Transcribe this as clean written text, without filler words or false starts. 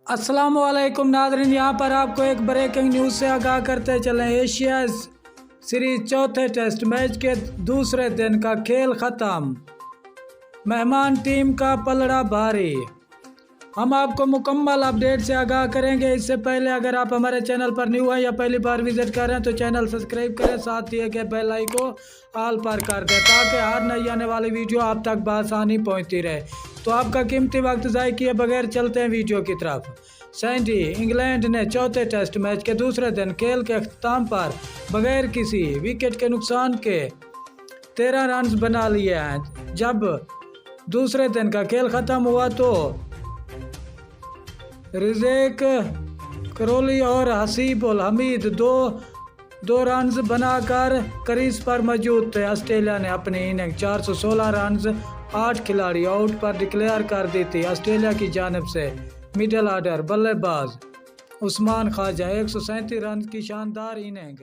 अस्सलामुअलैकुम नाज़रीन, यहाँ पर आपको एक ब्रेकिंग न्यूज़ से आगाह करते चलें। एशिया सीरीज चौथे टेस्ट मैच के दूसरे दिन का खेल ख़त्म, मेहमान टीम का पलड़ा भारी। हम आपको मुकम्मल अपडेट से आगाह करेंगे। इससे पहले अगर आप हमारे चैनल पर न्यू हैं या पहली बार विजिट कर रहे हैं तो चैनल सब्सक्राइब करें, साथ दिए गए बेल आइकन को ऑल पर कर दें ताकि हर नई आने वाली वीडियो आप तक बआसानी पहुंचती रहे। तो आपका कीमती वक्त ज़ाय किए बगैर चलते हैं वीडियो की तरफ। सैंडी इंग्लैंड ने चौथे टेस्ट मैच के दूसरे दिन खेल के अख्ताम पर बगैर किसी विकेट के नुकसान के 13 रन बना लिए हैं। जब दूसरे दिन का खेल ख़त्म हुआ तो रिज़ेक करोली और हसीब उल हमीद दो रन बनाकर क्रीज पर मौजूद थे। ऑस्ट्रेलिया ने अपनी इनिंग 416 रन 8 खिलाड़ी आउट पर डिक्लेयर कर दी थी। ऑस्ट्रेलिया की जानिब से मिडल ऑर्डर बल्लेबाज उस्मान ख्वाजा 137 रन की शानदार इनिंग